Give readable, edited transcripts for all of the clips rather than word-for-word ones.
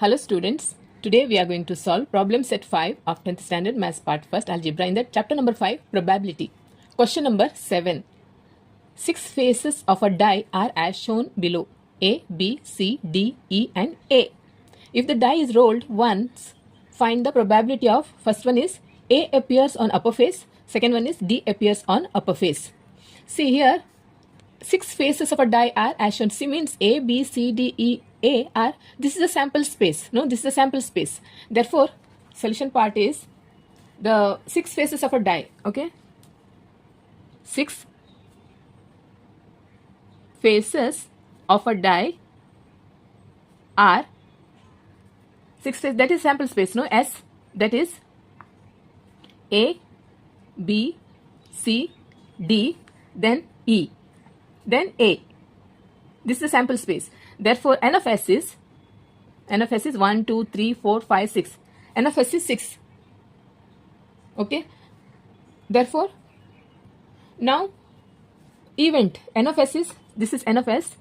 Hello students, today we are going to solve problem set 5 of 10th standard maths part 1st algebra in the chapter number 5 probability. Question number 7. 6 faces of a die are as shown below A, B, C, D, E and A. If the die is rolled once, find the probability of first one is A appears on upper face, second one is D appears on upper face. See here 6 faces of a die are as shown. C means A, B, C, D, E, A are, this is a sample space. No, this is a sample space. Therefore, solution part is the 6 faces of a die. Okay. 6 faces of a die are 6 faces, that is sample space. No, S, that is A, B, C, D, then E, then A. This is the sample space. Therefore, n of S is 1, 2, 3, 4, 5, 6. N of S is 6. Okay. Therefore, now event n of S is, this is n of S.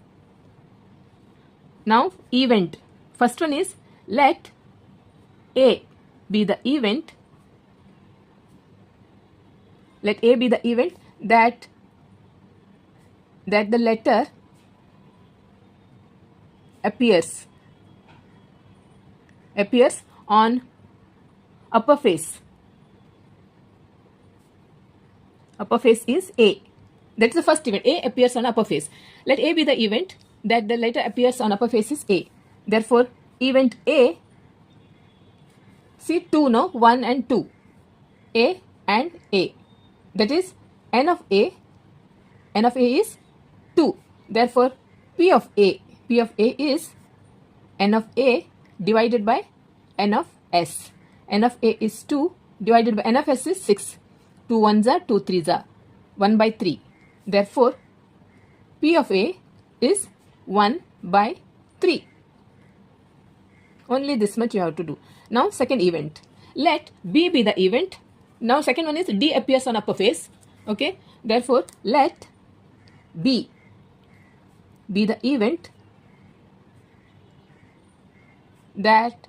Now event, first one is let A be the event. Let A be the event that the letter appears on upper face. Upper face is A. That's the first event. A appears on upper face. Let A be the event that the letter appears on upper face is A. Therefore, event A, see 2, no? 1 and 2. A and A. That is n of A. N of A is 2. Therefore, P of A is n of A divided by n of S. N of A is 2 divided by n of S is 6. 2 1s are 2 3s are 1 by 3. Therefore, P of A is 1 by 3. Only this much you have to do. Now, second event. Let B be the event. Now, second one is D appears on upper face. Okay. Therefore, let B be the event that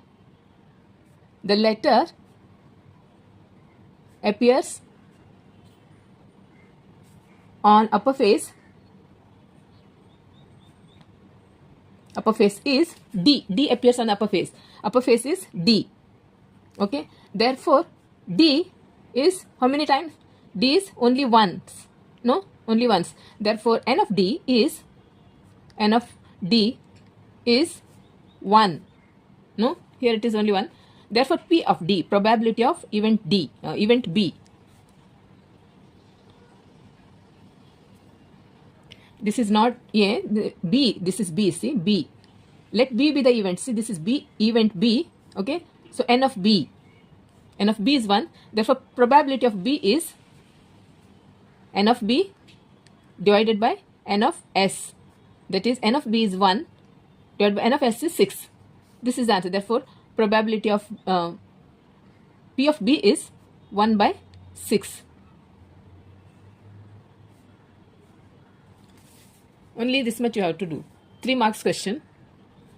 the letter appears on upper face. Upper face is D. D appears on upper face. Upper face is D. Okay. Therefore, D is how many times? D is only once. No, only once. Therefore, n of D is 1. No, here it is only 1. Therefore, P of D, probability of event D, event B. This is not A, B, this is B, see, B. Let B be the event, see, this is B, event B, okay. So, n of B is 1. Therefore, probability of B is n of B divided by n of S. That is, n of B is 1 divided by n of S is 6. This is the answer. Therefore, probability of P of B is 1 by 6. Only this much you have to do. 3 marks question.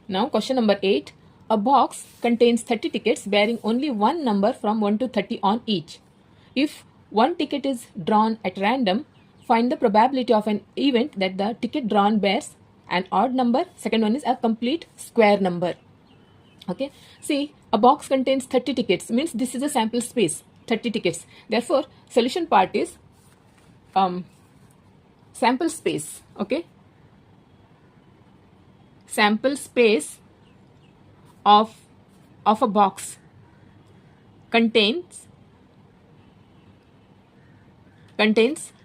Now, question number 8. A box contains 30 tickets bearing only one number from 1 to 30 on each. If one ticket is drawn at random, find the probability of an event that the ticket drawn bears an odd number. Second one is a complete square number. Okay. See, a box contains 30 tickets. Means this is a sample space. 30 tickets. Therefore, solution part is sample space. Okay. Sample space of a box contains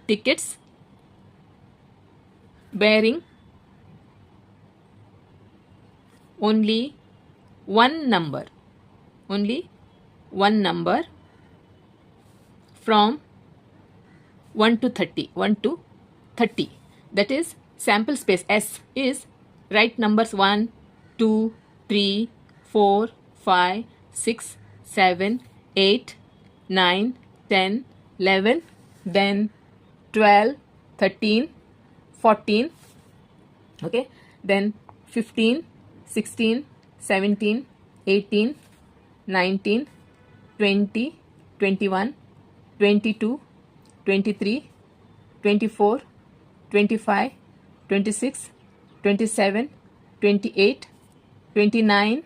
tickets bearing only one number. Only one number from 1 to 30. 1 to 30. That is sample space S is write numbers 1, 2, 3, 4, 5, 6, 7, 8, 9, 10, 11, then 12, 13, 14, okay, then 15, 16, 17, 18, 19, 20, 21, 22, 23, 24, 25, 26, 27, 28, 29,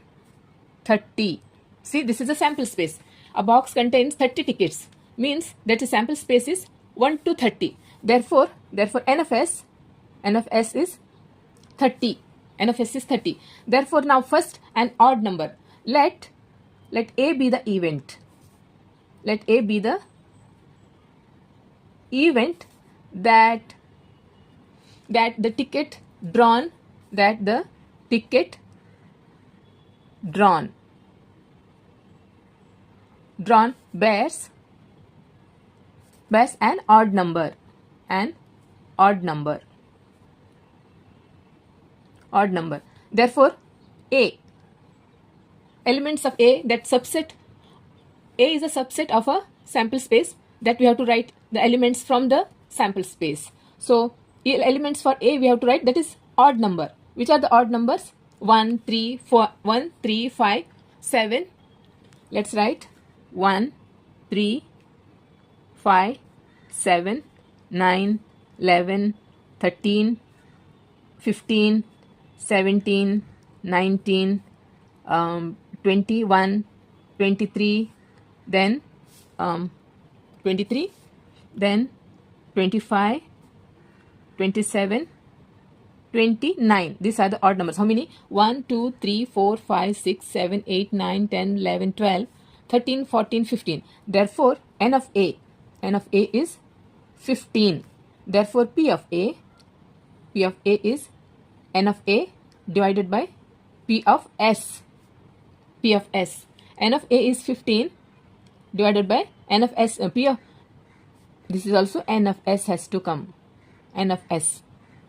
30. See, this is a sample space. A box contains 30 tickets. Means that the sample space is 1 to 30. Therefore, n of s is 30. N of s is 30. Therefore, now first an odd number. Let A be the event. Let A be the event that the ticket drawn bears an odd number. Therefore, A, elements of A, that subset, A is a subset of a sample space, that we have to write the elements from the sample space. So, elements for A we have to write, that is odd number. Which are the odd numbers? 1, 3, 4, 1, 3, 5, 7. Let's write 1, 3, 5, 7, 9, 11, 13, 15, 17, 19, 21, 23, then 23, then 25, 27, 29. These are the odd numbers. How many? 1, 2, 3, 4, 5, 6, 7, 8, 9, 10, 11, 12, 13, 14, 15. Therefore, n of A is 15. Therefore, P of A is n of A divided by P of S. N of A is 15 divided by n of S. This is also n of S has to come. N of S.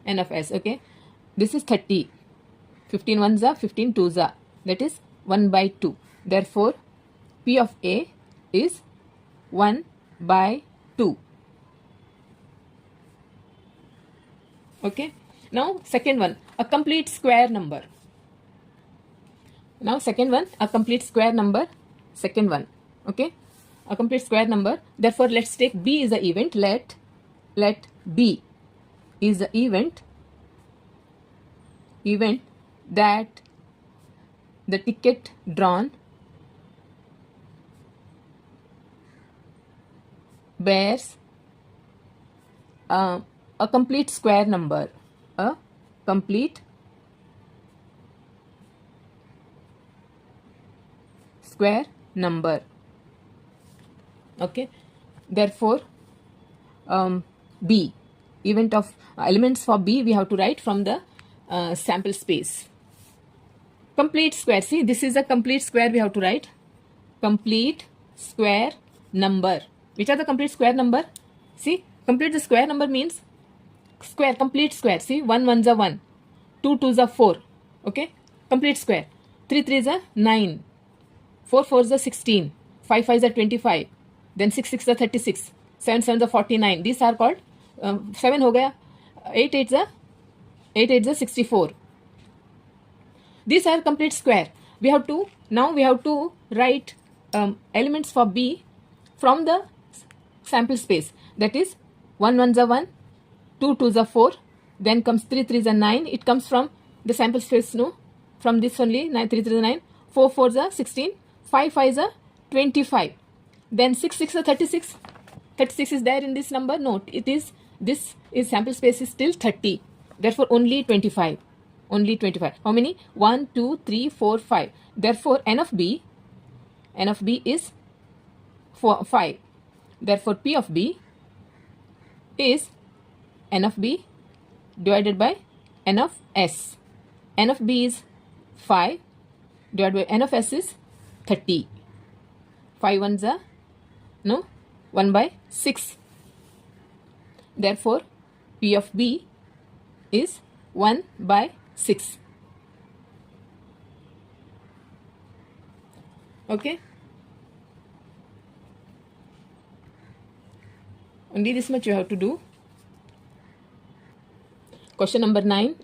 Okay. This is 30. 15 ones are 15 twos are. That is 1 by 2. Therefore, P of A is 1 by 2. Okay. Now, second one, a complete square number. A complete square number. Second one. Okay. A complete square number. Therefore, let's take B is the event. Let B is the event that the ticket drawn bears a complete square number. A complete square number. Okay. Therefore, B, event of elements for B we have to write from the sample space. Complete square. See, this is a complete square we have to write. Complete square number. Which are the complete square number? See, complete the square number means square, complete square. See, 1 ones are 1, 2 twos are 4. Okay, complete square. 3 threes are 9, 4 fours are 16, 5 fives are 25, then 6 6 are 36, 7 sevens are 49. These are called 7 हो गया, 8 8s are 64. These are complete square. We have to write elements for B from the sample space. That is 1 ones are 1, 2 twos are 4, then comes 3 threes are 9. It comes from the sample space, no? From this only, 9 3 3 are 9, 4 fours are 16, 5 fives are 25. Then 6 6 are 36. 36 is there in this number? No, this is sample space is still 30. Therefore, only 25. Only 25. How many? 1, 2, 3, 4, 5. Therefore, n of B is 5. Therefore, P of B is n of B divided by n of S. N of B is 5 divided by n of S is 30. 5 ones are, no, 1 by 6. Therefore, P of B is 1 by 6. Okay. Only this much you have to do. Question number 9.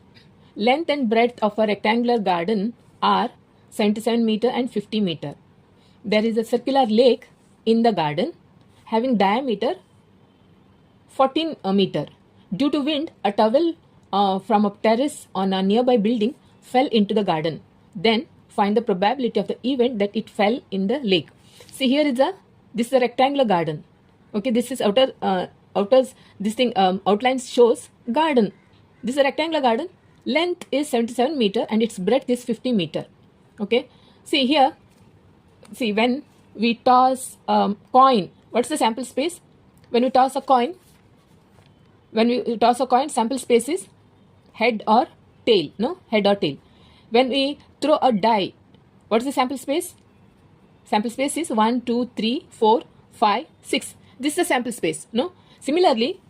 Length and breadth of a rectangular garden are 77 meter and 50 meter. There is a circular lake in the garden having diameter 14 meter. Due to wind, a towel from a terrace on a nearby building fell into the garden. Then find the probability of the event that it fell in the lake. See, here is this is a rectangular garden. Okay, this is outlines shows garden. This is a rectangular garden. Length is 77 meter and its breadth is 50 meter. Okay, see here. See, when we toss coin, what's the sample space? When we toss a coin, sample space is head or tail. No, head or tail. When we throw a die, what's the sample space? Sample space is 1, 2, 3, 4, 5, 6. This is the sample space. No. Similarly,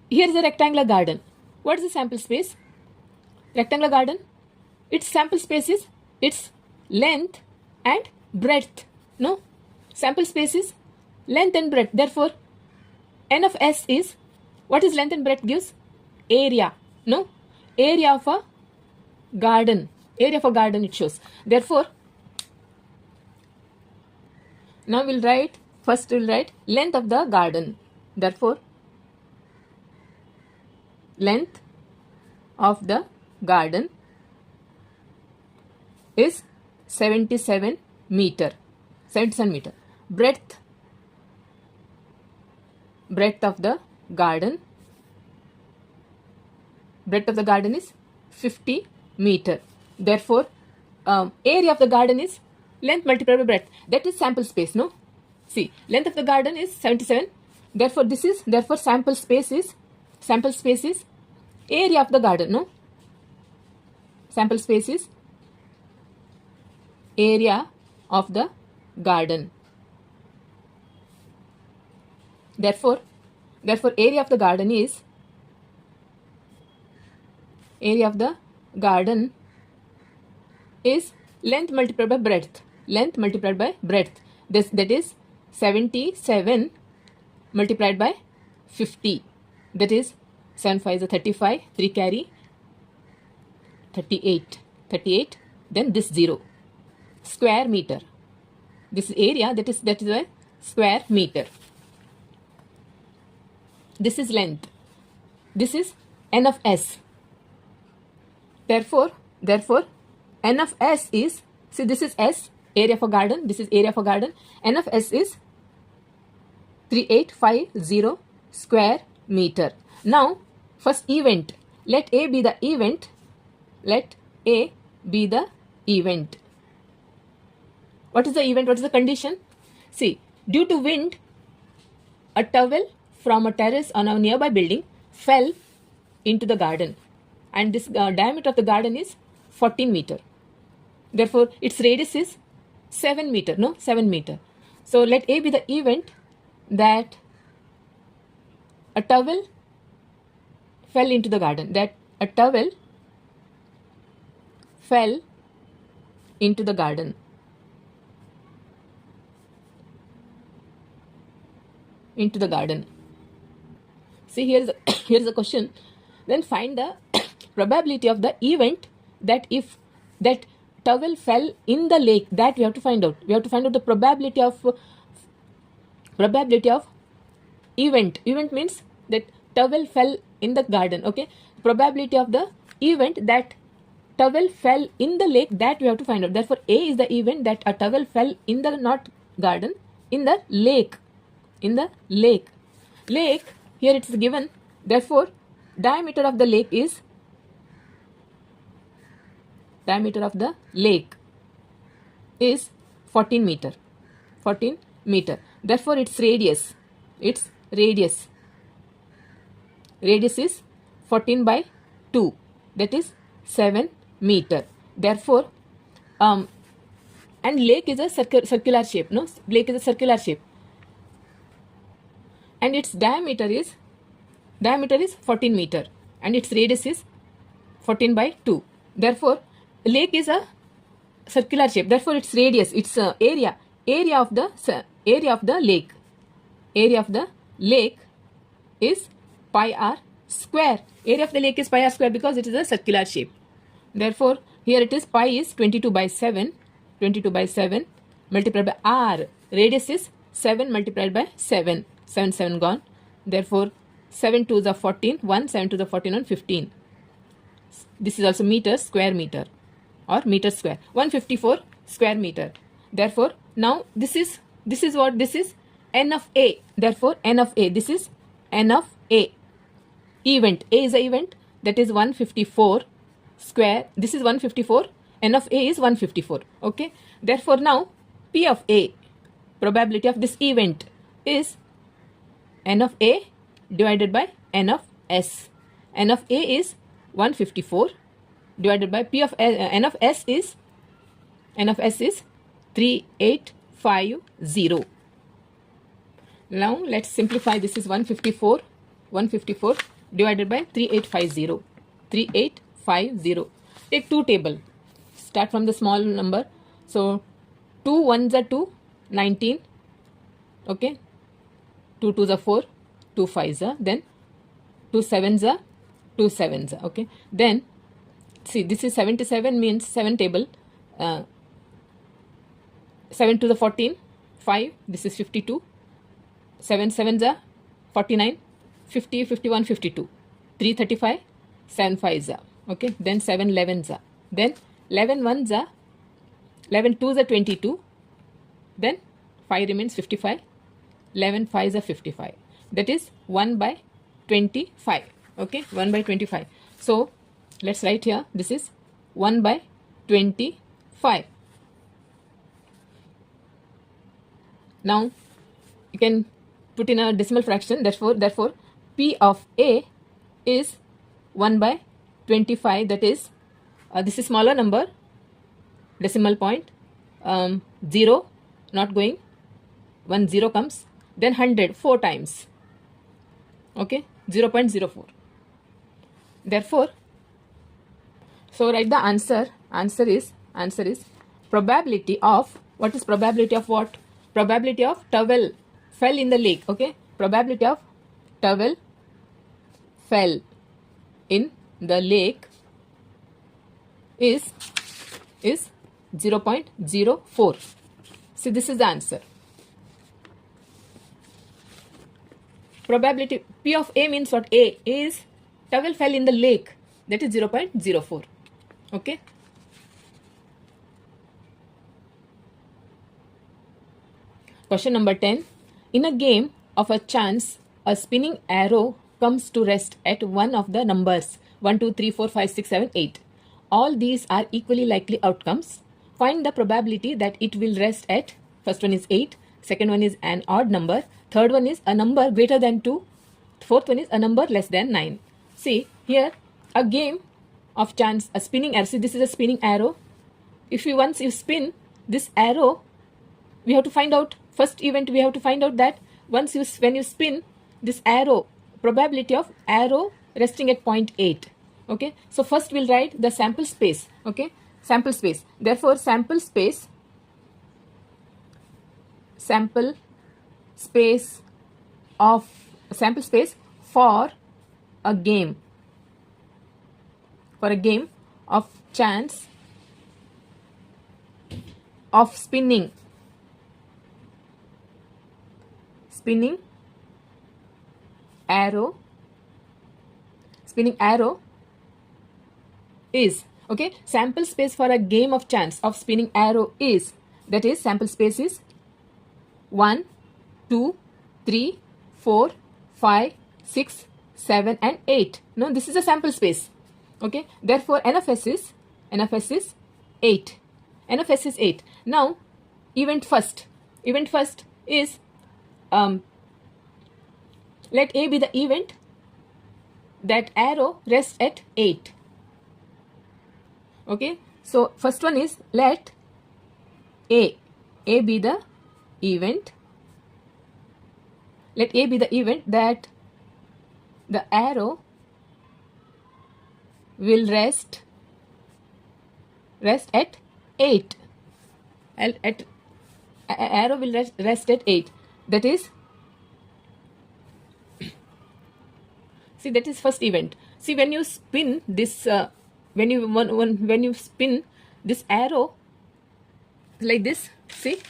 here is a rectangular garden. What is the sample space? Rectangular garden. Its sample space is its length and breadth. No. Sample space is length and breadth. Therefore, N of S is, what is length and breadth gives? Area. No. Area of a garden. Area of a garden it shows. Therefore, now we'll write, first we'll write length of the garden. Therefore, length of the garden is 77 meter. 77 meter. Breadth of the garden. Breadth of the garden is 50 meter. Therefore, area of the garden is length multiplied by breadth. That is sample space. No, see, length of the garden is 77. Therefore, sample space is area of the garden. No, sample space is area of the garden. Therefore, area of the garden is length multiplied by breadth. Length multiplied by breadth. That is 77 multiplied by 50. That is 7 5 is 35. 3 carry 38. 38. Then this 0. Square meter. This area, that is a square meter. This is length. This is N of S. Therefore, N of S is, see, this is S, area of a garden. This is area of a garden. N of S is 3850 square meter. Now, first event. Let A be the event. Let A be the event. What is the event? What is the condition? See, due to wind, a towel from a terrace on a nearby building fell into the garden. And this diameter of the garden is 14 meter. Therefore, its radius is 7 meter. No, 7 meter. So, let A be the event that a towel fell into the garden. That a towel fell into the garden. Into the garden. See, here is a question. Then find the probability of the event that if that towel fell in the lake. That we have to find out. We have to find out the probability of event. Event means that towel fell in the garden. Okay. Probability of the event that towel fell in the lake. That we have to find out. Therefore, A is the event that a towel fell in the not garden, in the lake. In the lake. Lake, here it is given. Therefore, diameter of the lake is 14 meter. 14 meter. Therefore, its radius is 14 by 2. That is 7 meter. Therefore, and lake is a circular shape. No, lake is a circular shape, and its diameter is 14 meter, and its radius is 14 by 2. Therefore, lake is a circular shape. Therefore, its radius, its area of the lake is pi r square. Area of the lake is pi r square because it is a circular shape. Therefore, here it is pi is 22 by 7 multiplied by r. Radius is 7 multiplied by 7. 7 gone. Therefore, 7 to the 14, 1, 7 to the 14 on 15. This is also meter, square meter, or meter square. 154 square meter. Therefore, now this is what this is, n of a. Therefore, n of a, this is n of a. Event, a is the event, that is 154 square. This is 154. N of a is 154. Okay. Therefore, now P of a, probability of this event, is n of a divided by n of s. N of a is 154 divided by P of n of s is 3850. Now let's simplify. This is 154 divided by 3850. 3850. Take two table. Start from the small number. So 2 ones are 2, 19. Okay. 2 twos are 4, 2 fives are, then 2 sevens are, 2 sevens are. Okay. Then see, this is 77 means 7 table. 7 to the 14, 5. This is 52. 7 sevens are 49, 50, 51, 52. 335, 7 fives are. Okay. Then 7 elevens are. Then 11 ones are, 11 twos are 22. Then 5 remains 55. 11 fives are 55. That is 1 by 25. Okay. 1 by 25. So let's write here. This is 1 by 25. Now you can put in a decimal fraction. Therefore, P of A is 1 by 25. That is, this is smaller number, decimal point, 0 not going, 1 0 comes, then 100 4 times. Okay, 0.04. Therefore, so write the answer. Answer is probability of, what is probability of what? Probability of towel fell in the lake. Okay, probability of towel fell in the lake is 0.04. See, this is the answer. Probability P of A means what? A is towel fell in the lake, that is 0.04. Okay. Question number 10. In a game of a chance, a spinning arrow comes to rest at one of the numbers 1, 2, 3, 4, 5, 6, 7, 8. All these are equally likely outcomes. Find the probability that it will rest at, first one is 8, second one is an odd number, third one is a number greater than 2, fourth one is a number less than 9. See, here a game of chance, a spinning arrow. See, this is a spinning arrow. Once you spin this arrow, we have to find out, first event we have to find out that when you spin this arrow, probability of arrow resting at point 8. Okay, so first we'll write the sample space. Okay, sample space. Therefore, sample space for a game of chance of spinning arrow is, okay, sample space for a game of chance of spinning arrow is, that is, sample space is 1, 2, 3, 4, 5, 6, 7 and 8. No, this is a sample space. Okay, therefore N of S is 8. N of S is 8. Now event first is, let A be the event that arrow rests at 8. Okay, so first one is let A be the event. Let A be the event that the arrow will rest at 8. Arrow will rest at 8. That is, see, that is first event. See, when you spin this, when you spin this arrow like this, see,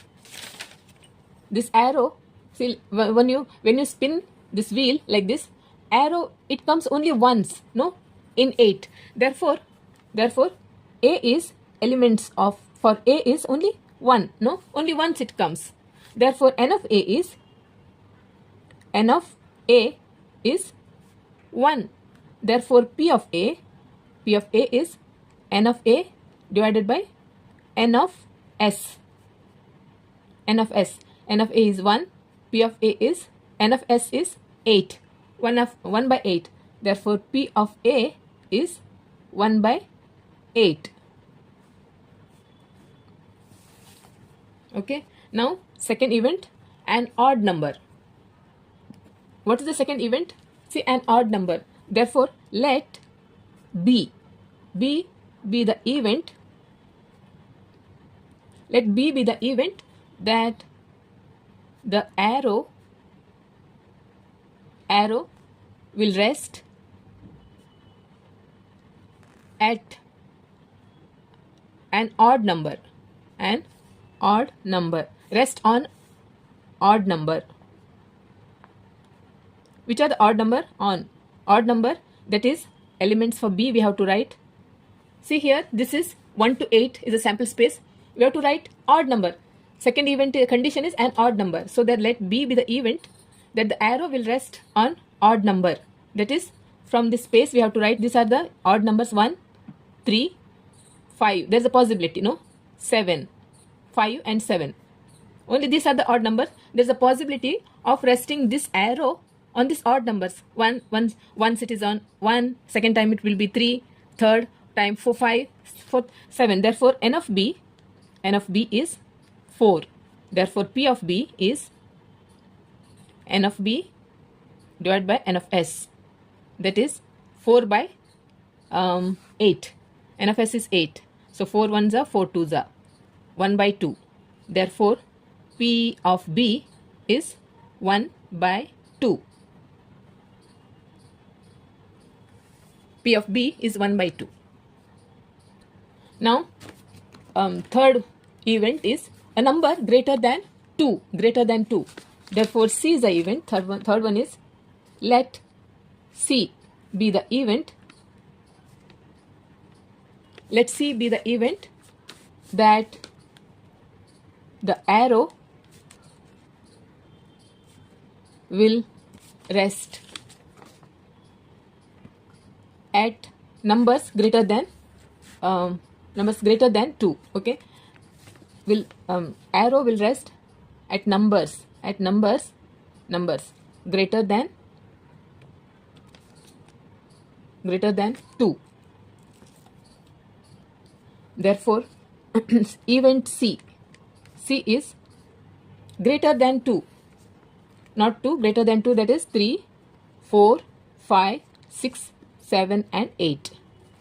this arrow, see, when you spin this wheel like this, arrow, it comes only once, no, in 8. Therefore A is elements of, for A is only 1, no, only once it comes. Therefore n of A is 1. Therefore P of A is n of A divided by n of S. N of A is 1. P of A is, n of S is 8. 1 by 8. Therefore P of A is 1 by 8. Okay. Now second event, an odd number. What is the second event? See, an odd number. Therefore let B be the event. Let B be the event that the arrow will rest at an odd number. Rest on odd number. Which are the odd number? On odd number, that is elements for B we have to write. See here, this is 1 to 8 is a sample space. We have to write odd number. Second event condition is an odd number. So that let B be the event that the arrow will rest on odd number. That is, from this space we have to write, these are the odd numbers: 1, 3, 5. There's a possibility, no? 7, 5 and 7. Only these are the odd numbers. There's a possibility of resting this arrow on these odd numbers. Once it is on 1, second time it will be 3, third time 4, 5, 7. Therefore n of B is 4. Therefore P of B is n of B divided by n of S. That is 4 by 8. N of S is 8. So 4 ones are 4 twos are 1 by 2. Therefore P of B is 1 by 2. P of B is 1 by 2. Now third event is a number greater than 2. Therefore C is the event. Third one is let C be the event. Let C be the event that the arrow will rest at numbers greater than 2. Okay, arrow will rest at numbers greater than 2. Therefore event C is greater than 2, not 2, greater than 2, that is 3, 4, 5, 6, 7 and 8.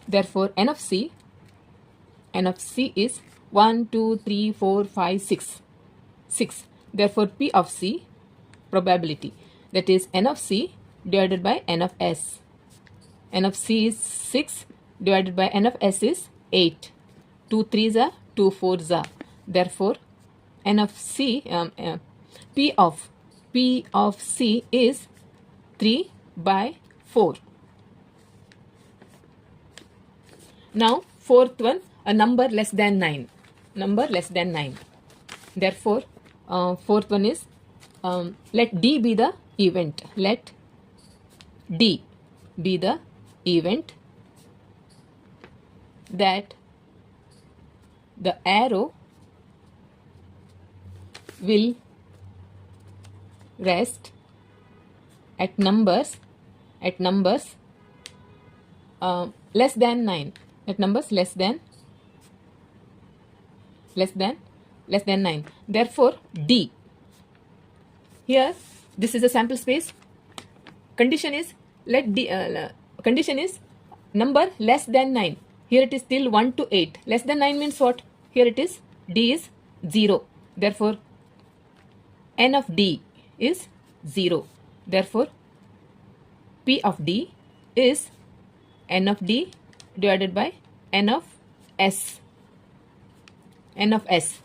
Therefore n of C is 1, 2, 3, 4, 5, 6. Therefore P of C, probability, that is n of C divided by n of S. N of C is 6 divided by n of S is 8. 2 3s are 2 4s are. Therefore n of C, P of C is 3 by 4. Now fourth one, a number less than 9. Therefore fourth one is let D be the event. Let D be the event that the arrow will rest at numbers less than 9. At numbers less than less than 9. Therefore, D. Here, this is a sample space. Condition is condition is number less than 9. Here it is till 1 to 8. Less than 9 means what? Here it is D is 0. Therefore, N of D is 0. Therefore, P of D is N of D divided by N of S. N of S.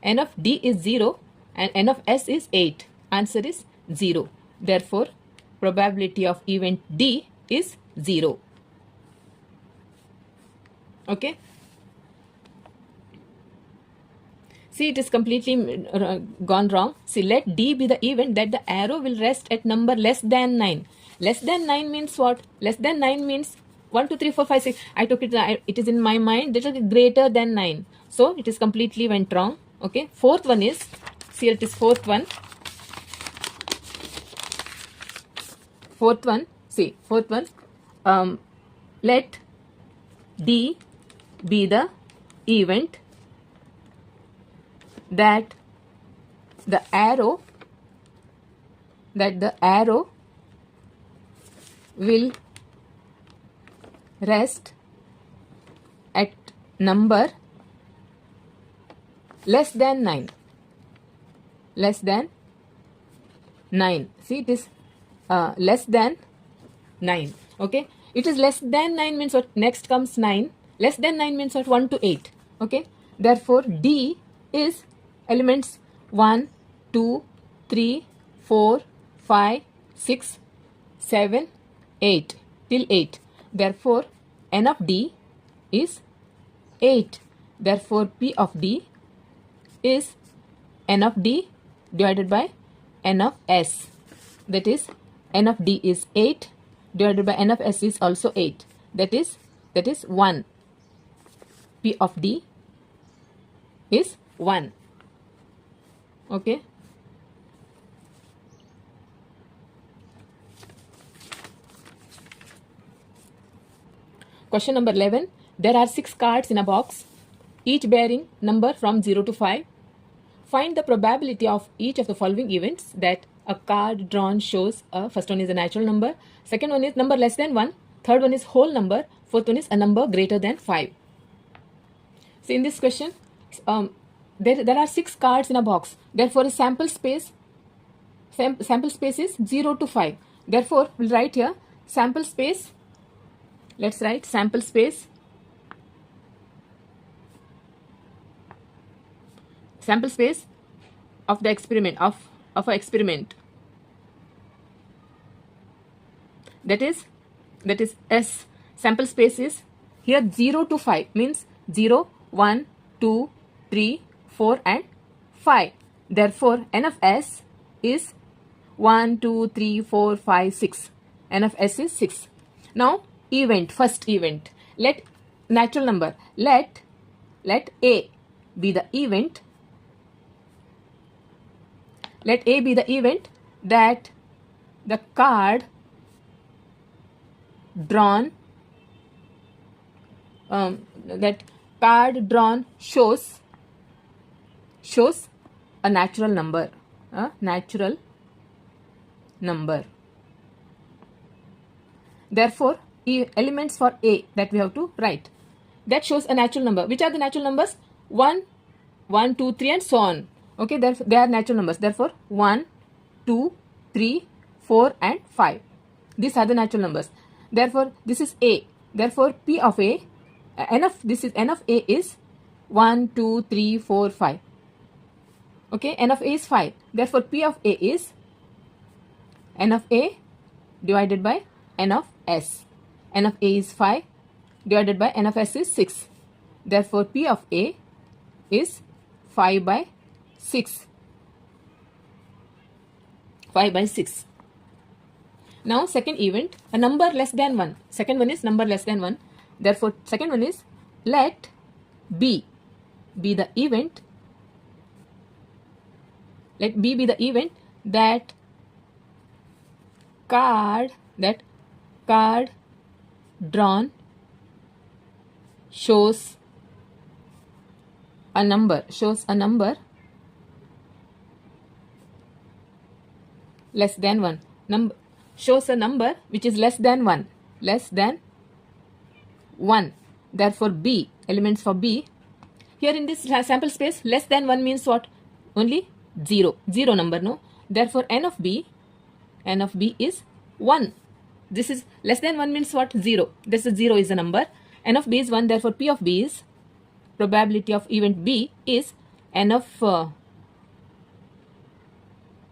N of D is 0 and N of S is 8. Answer is 0. Therefore, probability of event D is 0. Okay. See, it is completely gone wrong. See, let D be the event that the arrow will rest at number less than 9. Less than 9 means what? Less than 9 means 1, 2, 3, 4, 5, 6. I took it, it is in my mind that is greater than 9. So, it is completely went wrong. Okay. Fourth one is, see, it is fourth one. Fourth one, see, fourth one, let D be the event that the arrow will rest at number less than 9. Less than 9. See, it is less than 9. Okay. It is less than 9 means what? Next comes 9. Less than 9 means what? 1 to 8. Okay. Therefore, D is elements 1, 2, 3, 4, 5, 6, 7, 8 till 8. Therefore, N of D is 8. Therefore, P of D is N of D divided by N of S. That is, N of D is 8 divided by N of S is also 8. That is 1. P of D is 1. Okay. Question number 11. There are 6 cards in a box, each bearing number from 0 to 5. Find the probability of each of the following events that a card drawn shows. First one is a natural number, second one is number less than 1, third one is whole number, fourth one is a number greater than 5. So in this question, there are 6 cards in a box. Therefore, a sample space is 0 to 5. Therefore, we'll write here sample space. Let's write sample space. Sample space of the experiment of a experiment. That is S. Sample space is here 0 to 5 means 0, 1, 2, 3, 4 and 5. Therefore, N of S is 1, 2, 3, 4, 5, 6. N of S is 6. Now, event, first event. Let natural number. Let A be the event. Let A be the event that the card drawn shows a natural number. Therefore, elements for A that we have to write. That shows a natural number. Which are the natural numbers? 1, 1, 2, 3 and so on. Okay, they are natural numbers. Therefore, 1, 2, 3, 4 and 5. These are the natural numbers. Therefore, this is A. Therefore, P of A, N of A is 1, 2, 3, 4, 5. Okay, N of A is 5. Therefore, P of A is N of A divided by N of S. N of A is 5 divided by N of S is 6. Therefore, P of A is 5 by 6. 5 by 6. Now, second event, a number less than 1. Second one is number less than 1. Therefore, second one is let B be the event. Let B be the event that card drawn shows a number, shows a number less than 1. Shows a number which is less than 1. Less than 1. Therefore, B, elements for B. Here in this sample space, less than 1 means what? Only 0. 0 number, no? Therefore, n of B is 1. This is less than 1 means what? 0. This is 0 is a number. N of B is 1. Therefore, P of B is, probability of event B is n of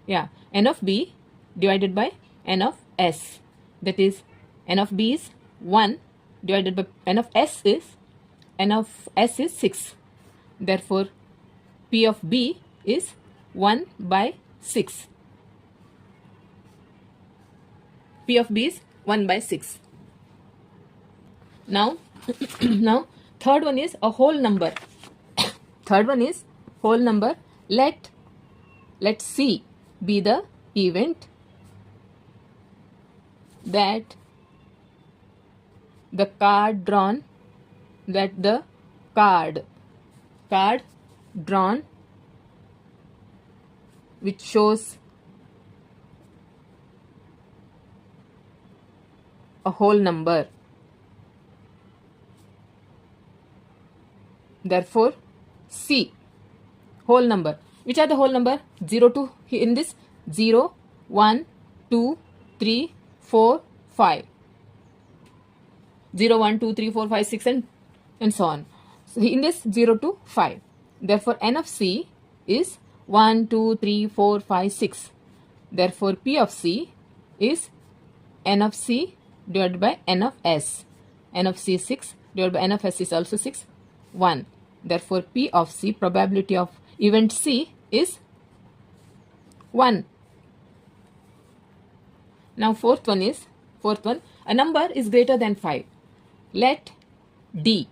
n of B divided by n of S. That is, n of B is 1 divided by n of S is 6. Therefore, P of B is 1 by 6. P of B is 1 by 6. Now, third one is a whole number. Third one is whole number. Let C be the event that the card drawn, which shows a whole number. Therefore, C, whole number. Which are the whole number? 0 to, in this 0, 1, 2, 3, 4, 5. 0, 1, 2, 3, 4, 5, 6 and so on. So in this 0 to 5. Therefore, n of C is 1, 2, 3, 4, 5, 6. Therefore, P of C is n of C divided by n of S. N of C is 6 divided by n of S is also 6, 1. Therefore, P of C, probability of event C is 1. Now, fourth one, a number is greater than 5. Let D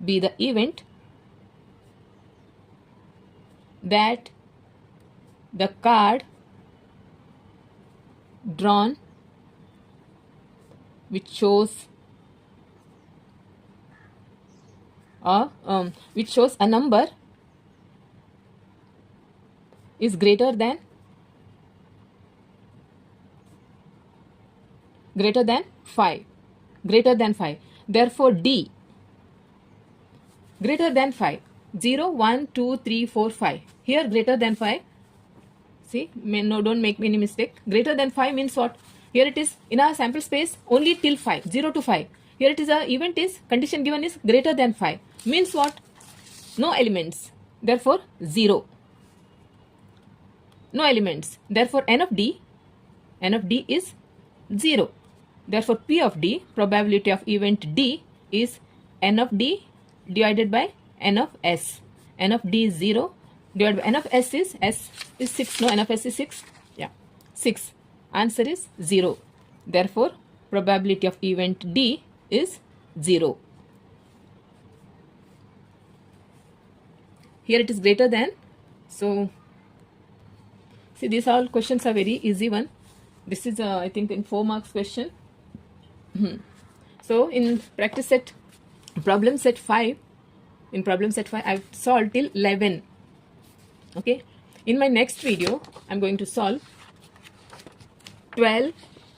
be the event that the card drawn which shows a number is greater than 5. Greater than 5. Therefore, D greater than 5. 0, 1, 2, 3, 4, 5. Here greater than 5. See, don't make any mistake. Greater than 5 means what? Here it is in our sample space only till 5, 0 to 5. Here it is a event is, condition given is greater than 5. Means what? No elements. Therefore, 0. No elements. Therefore, n of D is 0. Therefore, P of D, probability of event D is n of D divided by n of S. N of D is 0 divided by n of S is 6. No, n of S is 6. Yeah, 6. Answer is 0. Therefore, probability of event D is 0. Here it is greater than. So, see, these all questions are very easy one. This is I think in 4 marks question. So, in practice set, problem set 5, I've solved till 11. Okay. In my next video, I'm going to solve 12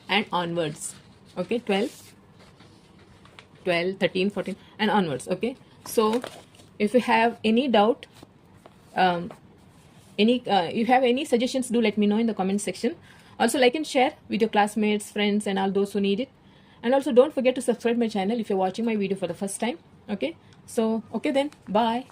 and onwards. Okay, 12, 13, 14 and onwards. Okay. So, if you have any doubt, you have any suggestions, do let me know in the comment section. Also, like and share with your classmates, friends and all those who need it. And also, don't forget to subscribe my channel if you're watching my video for the first time. Okay. So, okay then. Bye.